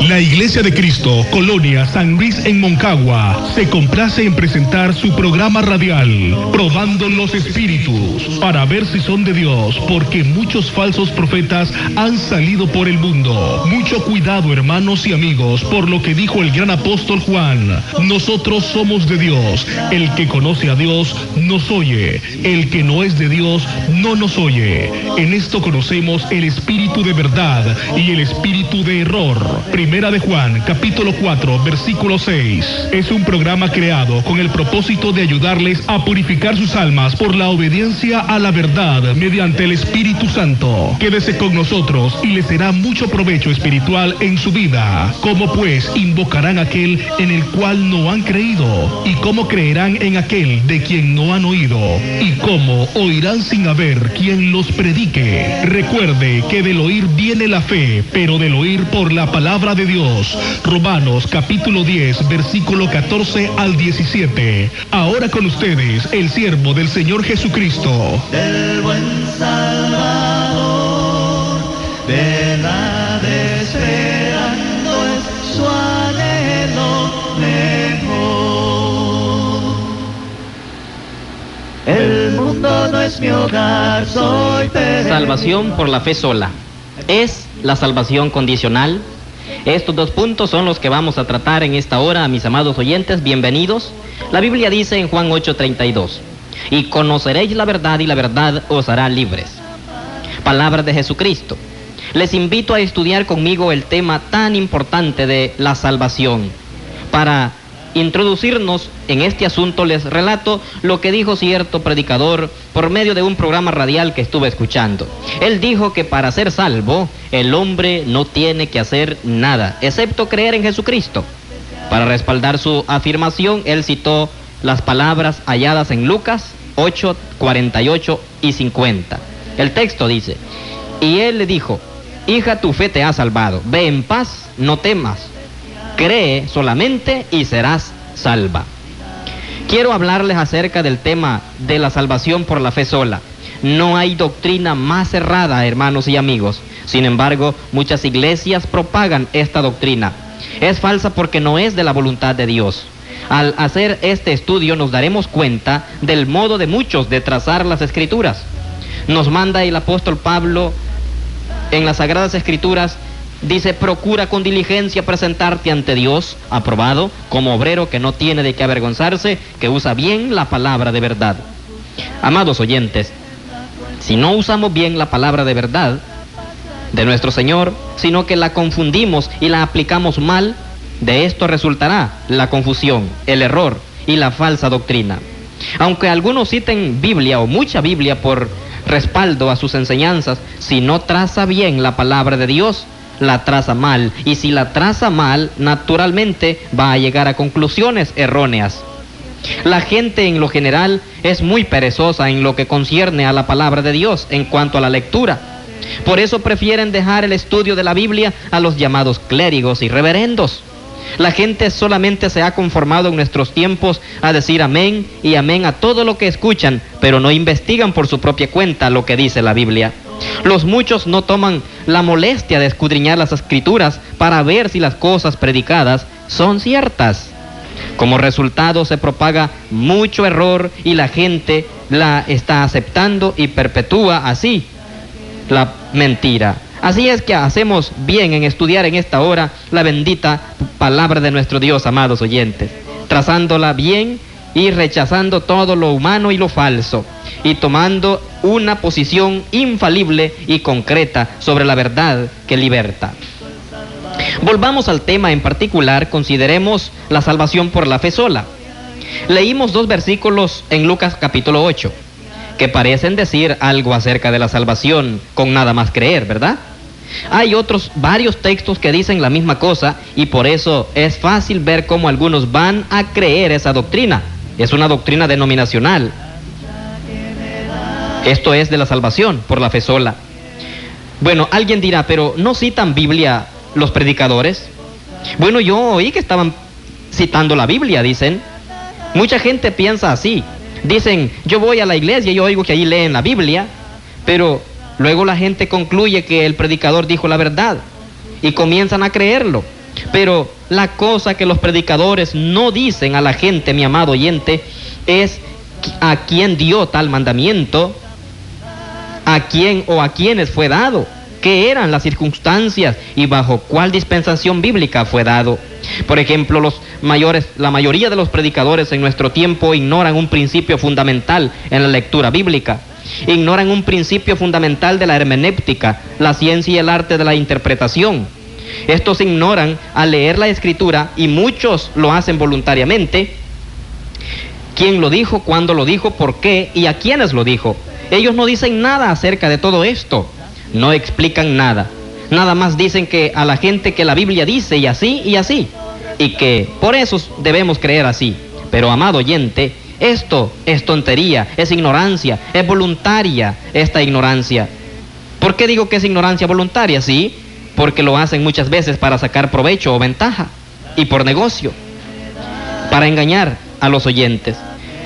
La Iglesia de Cristo, Colonia San Luis en Moncagua, se complace en presentar su programa radial, Probando los Espíritus, para ver si son de Dios, porque muchos falsos profetas han salido por el mundo. Mucho cuidado, hermanos y amigos, por lo que dijo el gran apóstol Juan: nosotros somos de Dios. El que conoce a Dios nos oye. El que no es de Dios no nos oye. En esto conocemos el espíritu de verdad y el espíritu de error. Primera de Juan, capítulo 4, versículo 6. Es un programa creado con el propósito de ayudarles a purificar sus almas por la obediencia a la verdad mediante el Espíritu Santo. Quédese con nosotros y les será mucho provecho espiritual en su vida. ¿Cómo pues invocarán aquel en el cual no han creído? ¿Y cómo creerán en aquel de quien no han oído? ¿Y cómo oirán sin haber quien los predique? Recuerde que del oír viene la fe, pero del oír por la palabra de Dios. Romanos capítulo 10, versículo 14 al 17. Ahora con ustedes, el siervo del Señor Jesucristo. Del buen Salvador, verdad esperando es su anhelo mejor. El mundo no es mi hogar, soy peregrino. Salvación por la fe sola. ¿Es la salvación condicional? Estos dos puntos son los que vamos a tratar en esta hora, mis amados oyentes, bienvenidos. La Biblia dice en Juan 8:32, y conoceréis la verdad y la verdad os hará libres. Palabras de Jesucristo. Les invito a estudiar conmigo el tema tan importante de la salvación. Para introducirnos en este asunto les relato lo que dijo cierto predicador por medio de un programa radial que estuve escuchando. Él dijo que para ser salvo, el hombre no tiene que hacer nada, excepto creer en Jesucristo. Para respaldar su afirmación, él citó las palabras halladas en Lucas 8, 48 y 50. El texto dice: y él le dijo, hija, tu fe te ha salvado, ve en paz, no temas. Cree solamente y serás salva. Quiero hablarles acerca del tema de la salvación por la fe sola. No hay doctrina más errada, hermanos y amigos. Sin embargo, muchas iglesias propagan esta doctrina. Es falsa porque no es de la voluntad de Dios. Al hacer este estudio nos daremos cuenta del modo de muchos de trazar las Escrituras. Nos manda el apóstol Pablo en las Sagradas Escrituras. Dice: procura con diligencia presentarte ante Dios, aprobado, como obrero que no tiene de qué avergonzarse, que usa bien la palabra de verdad. Amados oyentes, si no usamos bien la palabra de verdad de nuestro Señor, sino que la confundimos y la aplicamos mal, de esto resultará la confusión, el error y la falsa doctrina. Aunque algunos citen Biblia o mucha Biblia por respaldo a sus enseñanzas, si no traza bien la palabra de Dios, la traza mal, y si la traza mal, naturalmente va a llegar a conclusiones erróneas. La gente en lo general es muy perezosa en lo que concierne a la palabra de Dios en cuanto a la lectura. Por eso prefieren dejar el estudio de la Biblia a los llamados clérigos y reverendos. La gente solamente se ha conformado en nuestros tiempos a decir amén y amén a todo lo que escuchan, pero no investigan por su propia cuenta lo que dice la Biblia. Los muchos no toman la molestia de escudriñar las Escrituras para ver si las cosas predicadas son ciertas. Como resultado se propaga mucho error y la gente la está aceptando y perpetúa así la mentira. Así es que hacemos bien en estudiar en esta hora la bendita palabra de nuestro Dios, amados oyentes, trazándola bien y rechazando todo lo humano y lo falso, y tomando una posición infalible y concreta sobre la verdad que liberta. Volvamos al tema en particular, consideremos la salvación por la fe sola. Leímos dos versículos en Lucas capítulo 8, que parecen decir algo acerca de la salvación con nada más creer, ¿verdad? Hay otros varios textos que dicen la misma cosa, y por eso es fácil ver cómo algunos van a creer esa doctrina. Es una doctrina denominacional. Esto es de la salvación por la fe sola. Bueno, alguien dirá, pero ¿no citan Biblia los predicadores? Bueno, yo oí que estaban citando la Biblia, dicen. Mucha gente piensa así. Dicen, yo voy a la iglesia y yo oigo que allí leen la Biblia, pero luego la gente concluye que el predicador dijo la verdad y comienzan a creerlo. Pero la cosa que los predicadores no dicen a la gente, mi amado oyente, es a quién dio tal mandamiento, a quién o a quiénes fue dado, qué eran las circunstancias y bajo cuál dispensación bíblica fue dado. Por ejemplo, la mayoría de los predicadores en nuestro tiempo ignoran un principio fundamental en la lectura bíblica. Ignoran un principio fundamental de la hermenéutica, la ciencia y el arte de la interpretación. Estos ignoran al leer la Escritura, y muchos lo hacen voluntariamente, quién lo dijo, cuándo lo dijo, por qué y a quiénes lo dijo. Ellos no dicen nada acerca de todo esto, no explican nada. Nada más dicen que a la gente que la Biblia dice y así, y que por eso debemos creer así. Pero, amado oyente, esto es tontería, es ignorancia, es voluntaria esta ignorancia. ¿Por qué digo que es ignorancia voluntaria? Sí, porque lo hacen muchas veces para sacar provecho o ventaja, y por negocio, para engañar a los oyentes.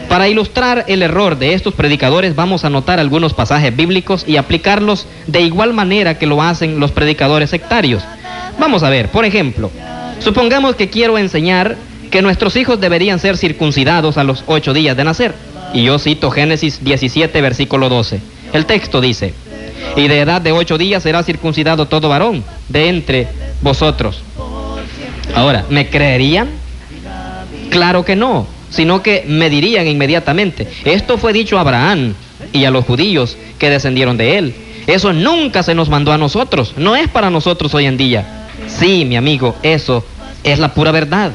Para ilustrar el error de estos predicadores, vamos a anotar algunos pasajes bíblicos y aplicarlos de igual manera que lo hacen los predicadores sectarios. Vamos a ver, por ejemplo, supongamos que quiero enseñar que nuestros hijos deberían ser circuncidados a los 8 días de nacer. Y yo cito Génesis 17, versículo 12. El texto dice: y de edad de 8 días será circuncidado todo varón de entre vosotros. Ahora, ¿me creerían? Claro que no, sino que me dirían inmediatamente: esto fue dicho a Abraham y a los judíos que descendieron de él. Eso nunca se nos mandó a nosotros, no es para nosotros hoy en día. Sí, mi amigo, eso es la pura verdad.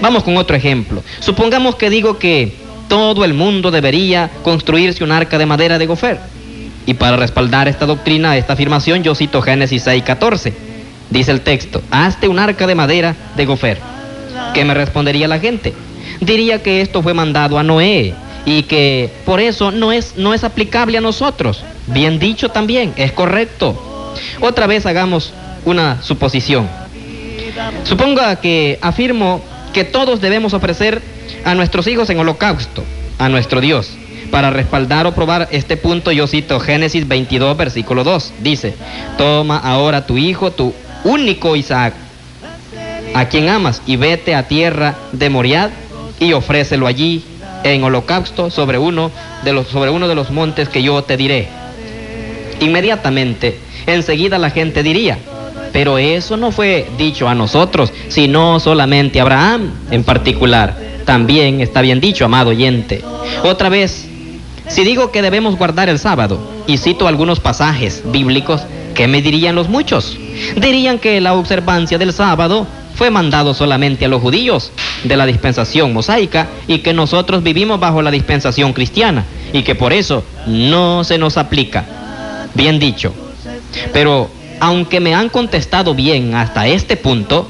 Vamos con otro ejemplo. Supongamos que digo que todo el mundo debería construirse un arca de madera de gofer. Y para respaldar esta doctrina, esta afirmación, yo cito Génesis 6:14. Dice el texto: hazte un arca de madera de gofer. ¿Qué me respondería la gente? Diría que esto fue mandado a Noé y que por eso no es aplicable a nosotros. Bien dicho también, es correcto. Otra vez hagamos una suposición. Suponga que afirmo que todos debemos ofrecer a nuestros hijos en holocausto a nuestro Dios. Para respaldar o probar este punto, yo cito Génesis 22, versículo 2. Dice: toma ahora tu hijo, tu único Isaac, a quien amas, y vete a tierra de Moriad y ofrécelo allí en holocausto sobre uno de los montes que yo te diré. Inmediatamente, enseguida la gente diría: pero eso no fue dicho a nosotros, sino solamente a Abraham en particular. También está bien dicho, amado oyente. Otra vez, si digo que debemos guardar el sábado y cito algunos pasajes bíblicos, ¿qué me dirían los muchos? Dirían que la observancia del sábado fue mandado solamente a los judíos de la dispensación mosaica y que nosotros vivimos bajo la dispensación cristiana y que por eso no se nos aplica. Bien dicho. Pero aunque me han contestado bien hasta este punto,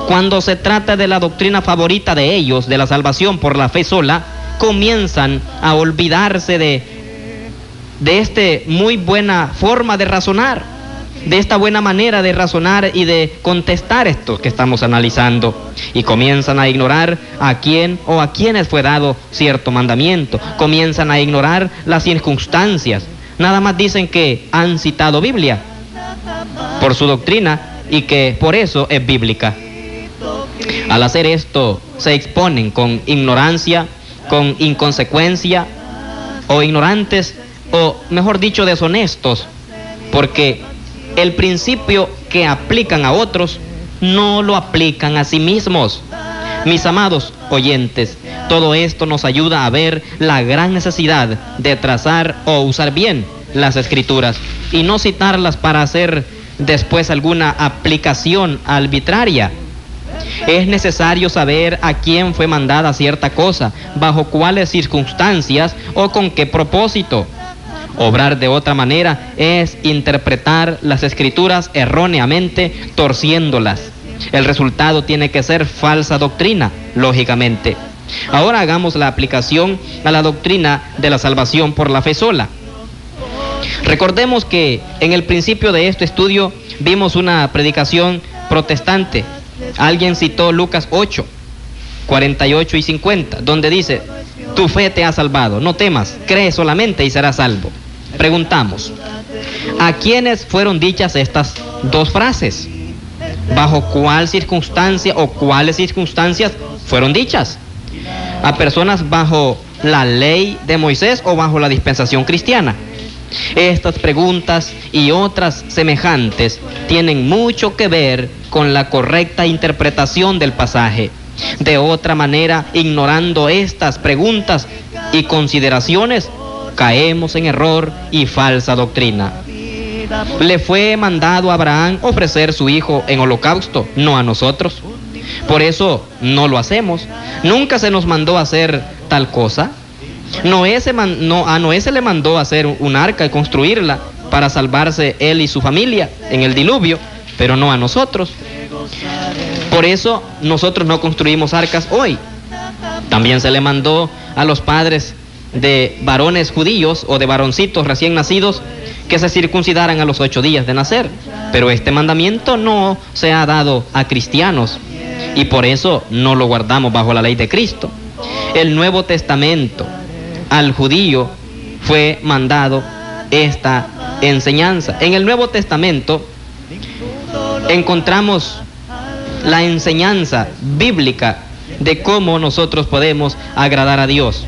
cuando se trata de la doctrina favorita de ellos, de la salvación por la fe sola, comienzan a olvidarse de esta muy buena forma de razonar, de esta buena manera de razonar y de contestar esto que estamos analizando, y comienzan a ignorar a quién o a quiénes fue dado cierto mandamiento, comienzan a ignorar las circunstancias, nada más dicen que han citado Biblia por su doctrina y que por eso es bíblica. Al hacer esto se exponen con ignorancia, con inconsecuencia, o ignorantes, o mejor dicho, deshonestos, porque el principio que aplican a otros no lo aplican a sí mismos. Mis amados oyentes, todo esto nos ayuda a ver la gran necesidad de trazar o usar bien las Escrituras y no citarlas para hacer después alguna aplicación arbitraria. Es necesario saber a quién fue mandada cierta cosa, bajo cuáles circunstancias o con qué propósito. Obrar de otra manera es interpretar las Escrituras erróneamente, torciéndolas. El resultado tiene que ser falsa doctrina, lógicamente. Ahora hagamos la aplicación a la doctrina de la salvación por la fe sola. Recordemos que en el principio de este estudio vimos una predicación protestante. Alguien citó Lucas 8, 48 y 50, donde dice: tu fe te ha salvado, no temas, cree solamente y serás salvo. Preguntamos: ¿a quiénes fueron dichas estas dos frases? ¿Bajo cuál circunstancia o cuáles circunstancias fueron dichas? ¿A personas bajo la ley de Moisés o bajo la dispensación cristiana? Estas preguntas y otras semejantes tienen mucho que ver con la correcta interpretación del pasaje. De otra manera, ignorando estas preguntas y consideraciones, caemos en error y falsa doctrina. Le fue mandado a Abraham ofrecer su hijo en holocausto, no a nosotros. Por eso no lo hacemos. Nunca se nos mandó a hacer tal cosa. A Noé se le mandó a hacer un arca y construirla para salvarse él y su familia en el diluvio, pero no a nosotros. Por eso nosotros no construimos arcas hoy. También se le mandó a los padres de varones judíos o de varoncitos recién nacidos que se circuncidaran a los 8 días de nacer. Pero este mandamiento no se ha dado a cristianos y por eso no lo guardamos bajo la ley de Cristo. El Nuevo Testamento, al judío fue mandado esta enseñanza. En el Nuevo Testamento encontramos la enseñanza bíblica de cómo nosotros podemos agradar a Dios.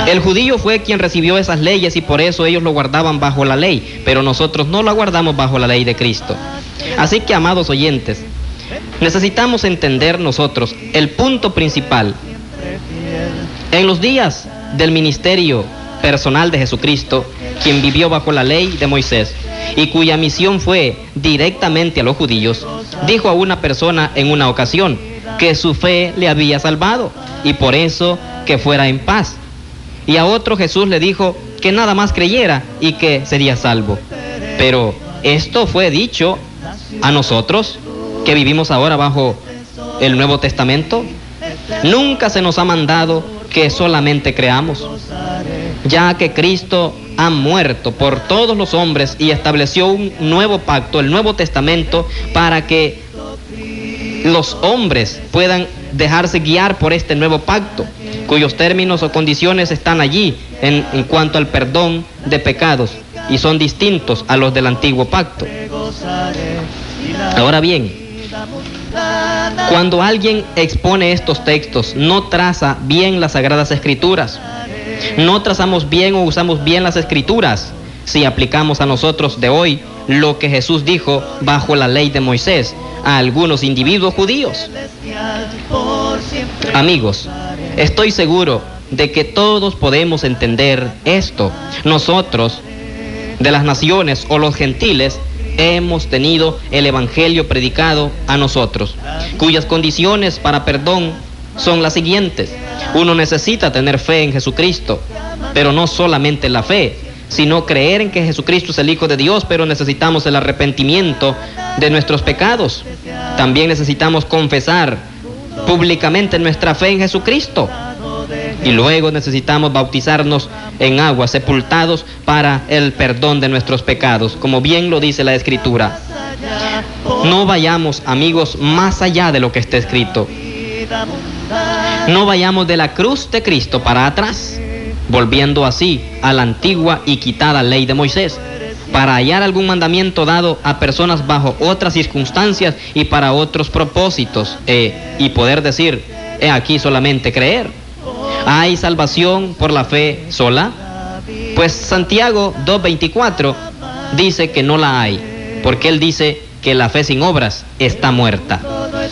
El judío fue quien recibió esas leyes y por eso ellos lo guardaban bajo la ley, pero nosotros no la guardamos bajo la ley de Cristo. Así que, amados oyentes, necesitamos entender nosotros el punto principal. En los días del ministerio personal de Jesucristo, quien vivió bajo la ley de Moisés y cuya misión fue directamente a los judíos, dijo a una persona en una ocasión que su fe le había salvado y por eso que fuera en paz. Y a otro Jesús le dijo que nada más creyera y que sería salvo. Pero esto fue dicho a nosotros que vivimos ahora bajo el Nuevo Testamento. Nunca se nos ha mandado que solamente creamos, ya que Cristo ha muerto por todos los hombres y estableció un nuevo pacto, el Nuevo Testamento, para que los hombres puedan dejarse guiar por este nuevo pacto, cuyos términos o condiciones están allí en cuanto al perdón de pecados y son distintos a los del antiguo pacto. Ahora bien, cuando alguien expone estos textos, no traza bien las Sagradas Escrituras. No trazamos bien o usamos bien las Escrituras si aplicamos a nosotros de hoy lo que Jesús dijo bajo la ley de Moisés a algunos individuos judíos. Amigos, estoy seguro de que todos podemos entender esto. Nosotros, de las naciones o los gentiles, hemos tenido el evangelio predicado a nosotros, cuyas condiciones para perdón son las siguientes. Uno necesita tener fe en Jesucristo, pero no solamente la fe, sino creer en que Jesucristo es el Hijo de Dios, pero necesitamos el arrepentimiento de nuestros pecados. También necesitamos confesar públicamente nuestra fe en Jesucristo. Y luego necesitamos bautizarnos en agua, sepultados para el perdón de nuestros pecados, como bien lo dice la Escritura. No vayamos, amigos, más allá de lo que está escrito. No vayamos de la cruz de Cristo para atrás, volviendo así a la antigua y quitada ley de Moisés, para hallar algún mandamiento dado a personas bajo otras circunstancias y para otros propósitos, y poder decir, he aquí solamente creer. ¿Hay salvación por la fe sola? Pues Santiago 2:24 dice que no la hay, porque él dice que la fe sin obras está muerta.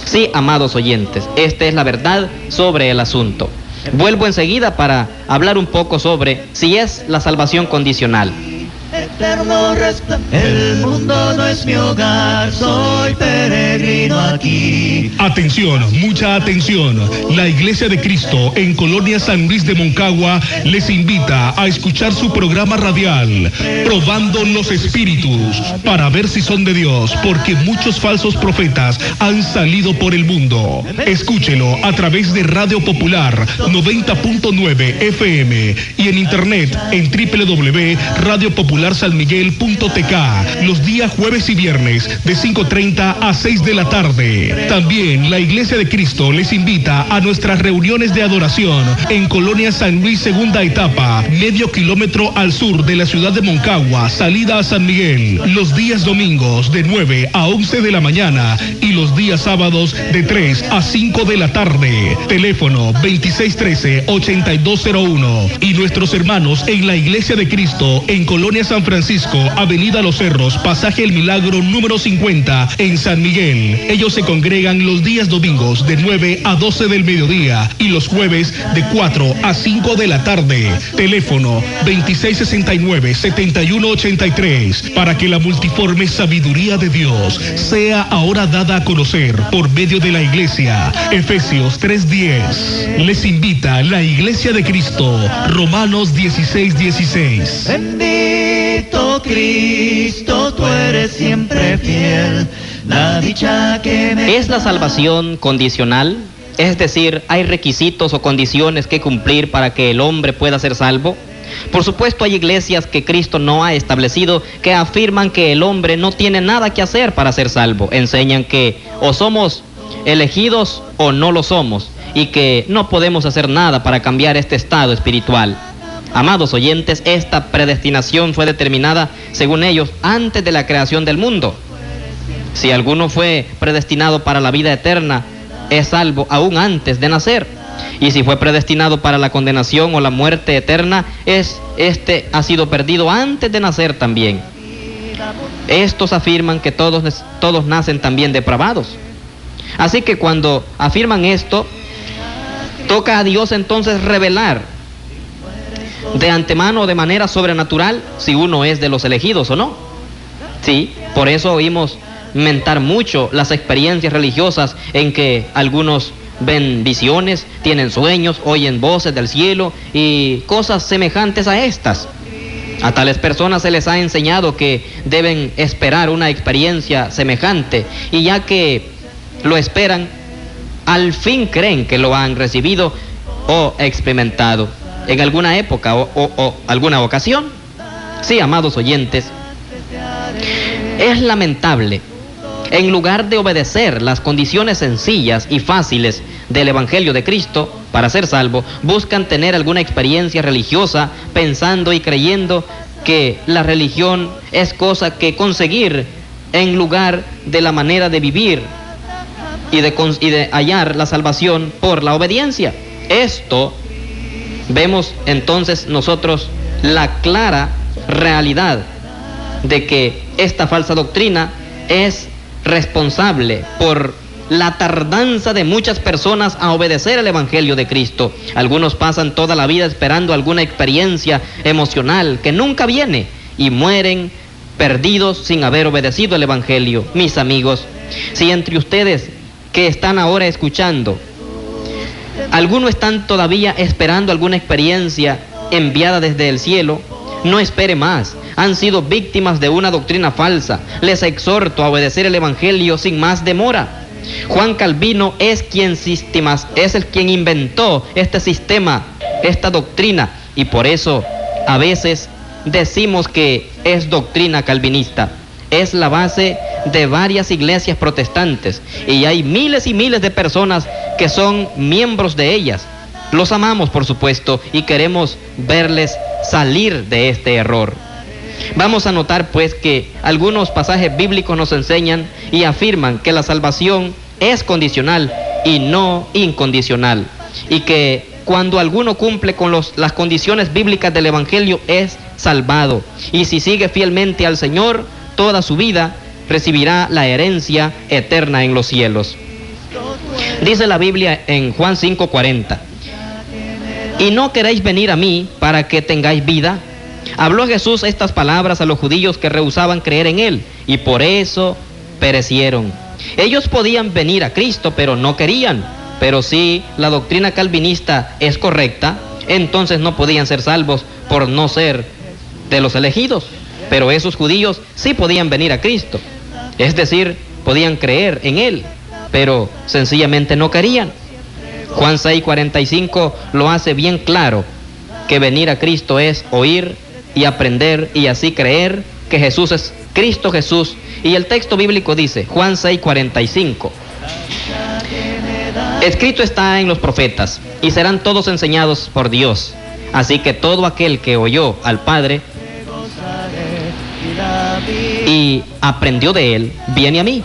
Sí, amados oyentes, esta es la verdad sobre el asunto. Vuelvo enseguida para hablar un poco sobre si es la salvación condicional. Eterno resplandor. El mundo no es mi hogar, soy peregrino aquí. Atención, mucha atención. La Iglesia de Cristo en Colonia San Luis de Moncagua les invita a escuchar su programa radial, Probando los Espíritus, para ver si son de Dios, porque muchos falsos profetas han salido por el mundo. Escúchelo a través de Radio Popular 90.9 FM y en internet en www.radiopopularsanmiguel.tk los días jueves y viernes de 5:30 a 6 de la tarde. También la Iglesia de Cristo les invita a nuestras reuniones de adoración en Colonia San Luis, segunda etapa, medio kilómetro al sur de la ciudad de Moncagua, salida a San Miguel, los días domingos de 9 a 11 de la mañana y los días sábados de 3 a 5 de la tarde. Teléfono 2613-8201. Y nuestros hermanos en la Iglesia de Cristo en Colonia San Francisco, Avenida Los Cerros, Pasaje El Milagro número 50 en San Miguel. Ellos se congregan los días domingos de 9 a 12 del mediodía y los jueves de 4 a 5 de la tarde. Teléfono 2669-7183, para que la multiforme sabiduría de Dios sea ahora dada a conocer por medio de la Iglesia. Efesios 3:10. Les invita la Iglesia de Cristo. Romanos 16:16. Bendito Cristo, tú eres siempre fiel. La dicha que me... ¿Es la salvación condicional? Es decir, ¿hay requisitos o condiciones que cumplir para que el hombre pueda ser salvo? Por supuesto, hay iglesias que Cristo no ha establecido que afirman que el hombre no tiene nada que hacer para ser salvo. Enseñan que o somos elegidos o no lo somos, y que no podemos hacer nada para cambiar este estado espiritual. Amados oyentes, esta predestinación fue determinada, según ellos, antes de la creación del mundo. Si alguno fue predestinado para la vida eterna, es salvo aún antes de nacer. Y si fue predestinado para la condenación o la muerte eterna, este ha sido perdido antes de nacer también. Estos afirman que todos nacen también depravados. Así que cuando afirman esto, toca a Dios entonces revelar de antemano, de manera sobrenatural, si uno es de los elegidos o no. Sí, por eso oímos mentar mucho las experiencias religiosas en que algunos ven visiones, tienen sueños, oyen voces del cielo y cosas semejantes a estas. A tales personas se les ha enseñado que deben esperar una experiencia semejante, y ya que lo esperan, al fin creen que lo han recibido o experimentado en alguna época o alguna ocasión. Sí, amados oyentes, es lamentable. En lugar de obedecer las condiciones sencillas y fáciles del Evangelio de Cristo para ser salvo, buscan tener alguna experiencia religiosa, pensando y creyendo que la religión es cosa que conseguir en lugar de la manera de vivir y de hallar la salvación por la obediencia. Esto, vemos entonces nosotros la clara realidad de que esta falsa doctrina es responsable por la tardanza de muchas personas a obedecer el Evangelio de Cristo. Algunos pasan toda la vida esperando alguna experiencia emocional que nunca viene y mueren perdidos sin haber obedecido el Evangelio. Mis amigos, si entre ustedes que están ahora escuchando, algunos están todavía esperando alguna experiencia enviada desde el cielo, no espere más. Han sido víctimas de una doctrina falsa. Les exhorto a obedecer el Evangelio sin más demora. Juan Calvino es quien inventó este sistema, esta doctrina, y por eso a veces decimos que es doctrina calvinista. Es la base de varias iglesias protestantes y hay miles y miles de personas que son miembros de ellas. Los amamos, por supuesto, y queremos verles salir de este error. Vamos a notar pues que algunos pasajes bíblicos nos enseñan y afirman que la salvación es condicional y no incondicional, y que cuando alguno cumple con las condiciones bíblicas del Evangelio es salvado, y si sigue fielmente al Señor toda su vida recibirá la herencia eterna en los cielos. Dice la Biblia en Juan 5:40: ¿y no queréis venir a mí para que tengáis vida? Habló Jesús estas palabras a los judíos que rehusaban creer en él, y por eso perecieron. Ellos podían venir a Cristo, pero no querían. Pero si la doctrina calvinista es correcta, entonces no podían ser salvos por no ser de los elegidos. Pero esos judíos sí podían venir a Cristo, es decir, podían creer en él, pero sencillamente no querían. Juan 6:45 lo hace bien claro, que venir a Cristo es oír y aprender y así creer que Jesús es Cristo Jesús. Y el texto bíblico dice, Juan 6:45, escrito está en los profetas, y serán todos enseñados por Dios. Así que todo aquel que oyó al Padre y aprendió de él, viene a mí.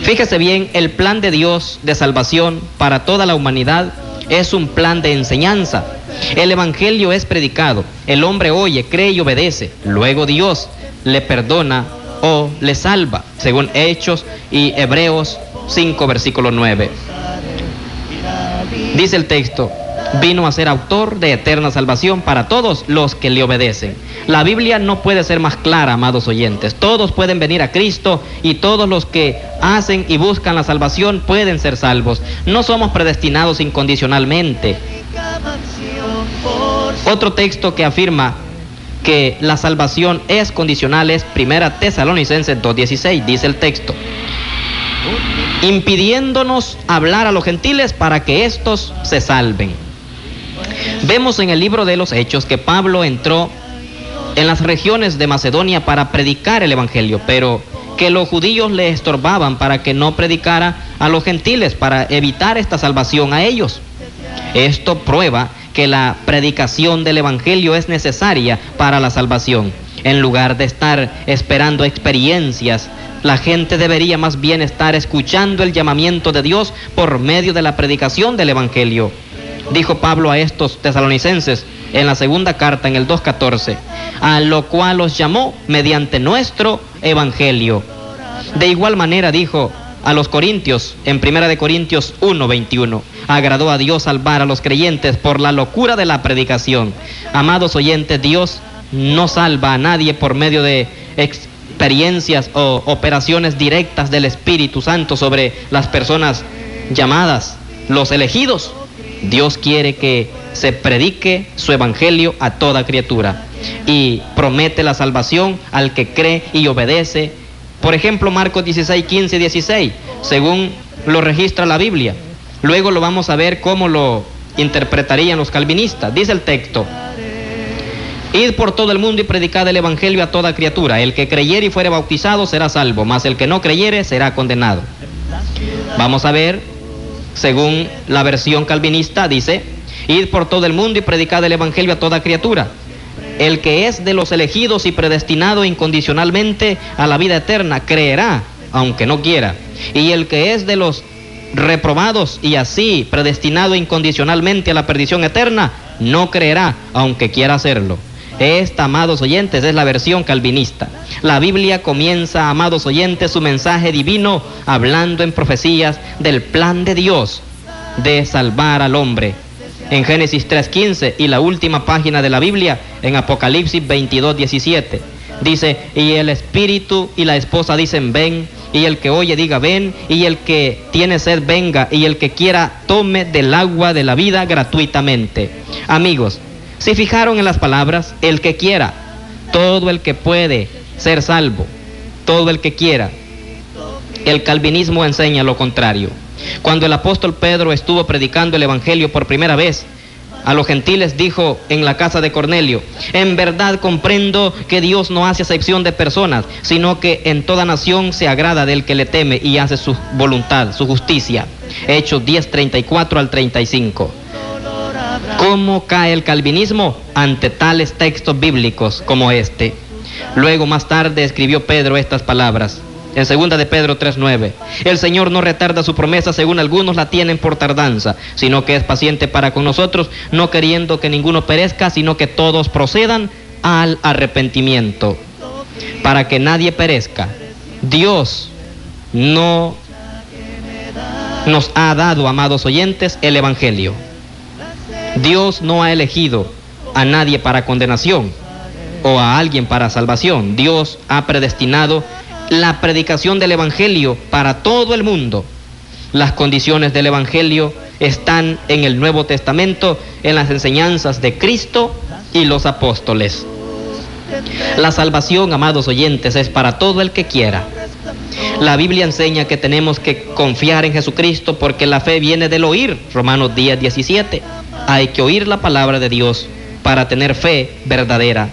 Fíjese bien, el plan de Dios de salvación para toda la humanidad es un plan de enseñanza. El evangelio es predicado, el hombre oye, cree y obedece, luego Dios le perdona o le salva, según Hechos y Hebreos 5, versículo 9. Dice el texto, vino a ser autor de eterna salvación para todos los que le obedecen. La Biblia no puede ser más clara, amados oyentes. Todos pueden venir a Cristo y todos los que hacen y buscan la salvación pueden ser salvos. No somos predestinados incondicionalmente. Otro texto que afirma que la salvación es condicional es 1 Tesalonicenses 2:16, dice el texto, impidiéndonos hablar a los gentiles para que éstos se salven. Vemos en el libro de los Hechos que Pablo entró en las regiones de Macedonia para predicar el evangelio, pero que los judíos le estorbaban para que no predicara a los gentiles, para evitar esta salvación a ellos. Esto prueba que la predicación del evangelio es necesaria para la salvación. En lugar de estar esperando experiencias, la gente debería más bien estar escuchando el llamamiento de Dios por medio de la predicación del evangelio. Dijo Pablo a estos tesalonicenses en la segunda carta, en el 2:14, a lo cual os llamó mediante nuestro evangelio. De igual manera dijo a los corintios en 1 Corintios 1:21, agradó a Dios salvar a los creyentes por la locura de la predicación. Amados oyentes, Dios no salva a nadie por medio de experiencias o operaciones directas del Espíritu Santo sobre las personas llamadas, los elegidos. Dios quiere que se predique su evangelio a toda criatura y promete la salvación al que cree y obedece. Por ejemplo, Marcos 16, 15 y 16, según lo registra la Biblia. Luego lo vamos a ver cómo lo interpretarían los calvinistas. Dice el texto, id por todo el mundo y predicad el evangelio a toda criatura. El que creyere y fuere bautizado será salvo, mas el que no creyere será condenado. Vamos a ver, según la versión calvinista, dice, id por todo el mundo y predicad el evangelio a toda criatura. El que es de los elegidos y predestinado incondicionalmente a la vida eterna, creerá, aunque no quiera. Y el que es de los reprobados y así predestinado incondicionalmente a la perdición eterna, no creerá, aunque quiera hacerlo. Esta, amados oyentes, es la versión calvinista. La Biblia comienza, amados oyentes, su mensaje divino hablando en profecías del plan de Dios de salvar al hombre. En Génesis 3:15 y la última página de la Biblia, en Apocalipsis 22:17, dice, y el espíritu y la esposa dicen ven, y el que oye diga ven, y el que tiene sed venga, y el que quiera tome del agua de la vida gratuitamente. Amigos, si fijaron en las palabras, el que quiera, todo el que puede ser salvo, todo el que quiera. El calvinismo enseña lo contrario. Cuando el apóstol Pedro estuvo predicando el evangelio por primera vez a los gentiles, dijo en la casa de Cornelio, en verdad comprendo que Dios no hace acepción de personas, sino que en toda nación se agrada del que le teme y hace su voluntad, su justicia. Hechos 10:34 al 35. ¿Cómo cae el calvinismo ante tales textos bíblicos como este? Luego, más tarde, escribió Pedro estas palabras en 2 de Pedro 3:9. El Señor no retarda su promesa, según algunos la tienen por tardanza, sino que es paciente para con nosotros, no queriendo que ninguno perezca, sino que todos procedan al arrepentimiento. Para que nadie perezca. Dios no nos ha dado, amados oyentes, el evangelio. Dios no ha elegido a nadie para condenación o a alguien para salvación. Dios ha predestinado la predicación del evangelio para todo el mundo. Las condiciones del evangelio están en el Nuevo Testamento, en las enseñanzas de Cristo y los apóstoles. La salvación, amados oyentes, es para todo el que quiera. La Biblia enseña que tenemos que confiar en Jesucristo porque la fe viene del oír. Romanos 10:17. Hay que oír la palabra de Dios para tener fe verdadera.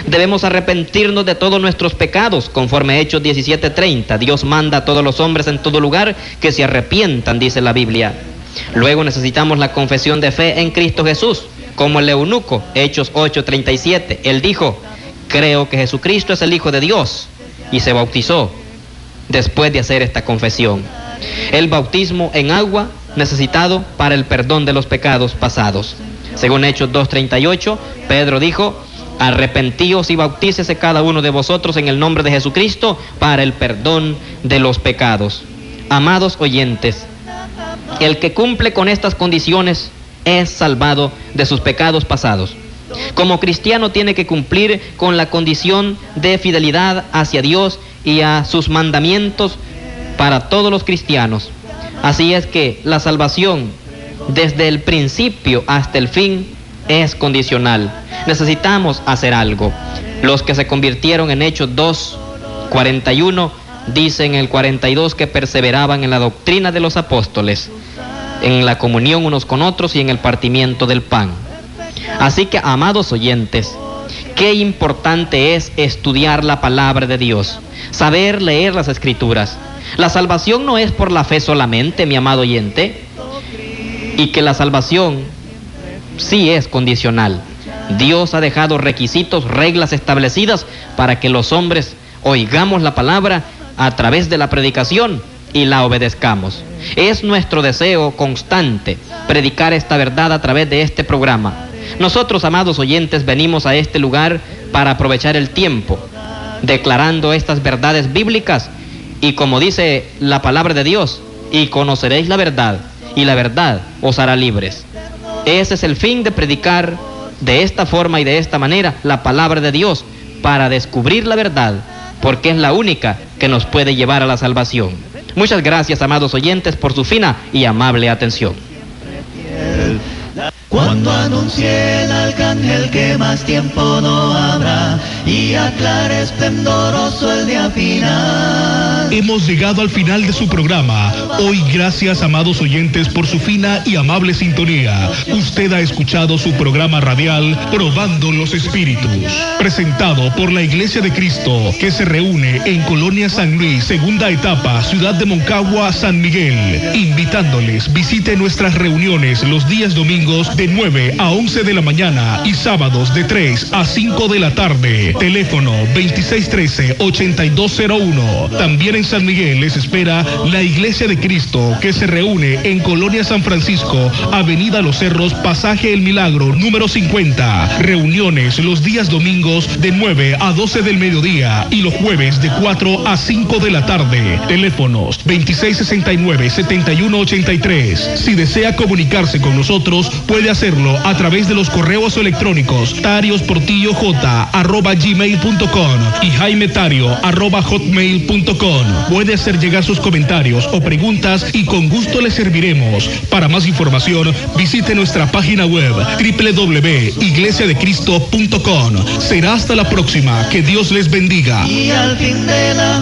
Debemos arrepentirnos de todos nuestros pecados, conforme a Hechos 17:30. Dios manda a todos los hombres en todo lugar que se arrepientan, dice la Biblia. Luego necesitamos la confesión de fe en Cristo Jesús, como el eunuco, Hechos 8:37. Él dijo: creo que Jesucristo es el Hijo de Dios, y se bautizó después de hacer esta confesión. El bautismo en agua necesitado para el perdón de los pecados pasados. Según Hechos 2:38, Pedro dijo: arrepentíos y bautícese cada uno de vosotros en el nombre de Jesucristo para el perdón de los pecados. Amados oyentes, el que cumple con estas condiciones es salvado de sus pecados pasados. Como cristiano tiene que cumplir con la condición de fidelidad hacia Dios y a sus mandamientos para todos los cristianos. Así es que la salvación, desde el principio hasta el fin, es condicional. Necesitamos hacer algo. Los que se convirtieron en Hechos 2:41 dicen en el 42 que perseveraban en la doctrina de los apóstoles, en la comunión unos con otros y en el partimiento del pan. Así que, amados oyentes, qué importante es estudiar la palabra de Dios, saber leer las Escrituras. La salvación no es por la fe solamente, mi amado oyente, y que la salvación sí es condicional. Dios ha dejado requisitos, reglas establecidas para que los hombres oigamos la palabra a través de la predicación y la obedezcamos. Es nuestro deseo constante predicar esta verdad a través de este programa. Nosotros, amados oyentes, venimos a este lugar para aprovechar el tiempo, declarando estas verdades bíblicas, y como dice la palabra de Dios: y conoceréis la verdad, y la verdad os hará libres. Ese es el fin de predicar de esta forma y de esta manera la palabra de Dios, para descubrir la verdad, porque es la única que nos puede llevar a la salvación. Muchas gracias, amados oyentes, por su fina y amable atención. Cuando anuncie el arcángel que más tiempo no habrá y aclare esplendoroso el día final. Hemos llegado al final de su programa. Hoy, gracias, amados oyentes, por su fina y amable sintonía. Usted ha escuchado su programa radial Probando los Espíritus, presentado por la Iglesia de Cristo, que se reúne en Colonia San Luis, segunda etapa, Ciudad de Moncagua, San Miguel. Invitándoles, visite nuestras reuniones los días domingos de 9 a 11 de la mañana y sábados de 3 a 5 de la tarde. Teléfono 2613-8201. También en San Miguel les espera la Iglesia de Cristo, que se reúne en Colonia San Francisco, Avenida Los Cerros, Pasaje El Milagro, número 50. Reuniones los días domingos de 9 a 12 del mediodía y los jueves de 4 a 5 de la tarde. Teléfonos 2669-7183. Si desea comunicarse con nosotros, puede hacerlo a través de los correos electrónicos tariosportillo@gmail.com y jaimetario@hotmail.com. Puede hacer llegar sus comentarios o preguntas y con gusto les serviremos. Para más información, visite nuestra página web www.iglesiadecristo.com. Será hasta la próxima. Que Dios les bendiga. Y al fin de la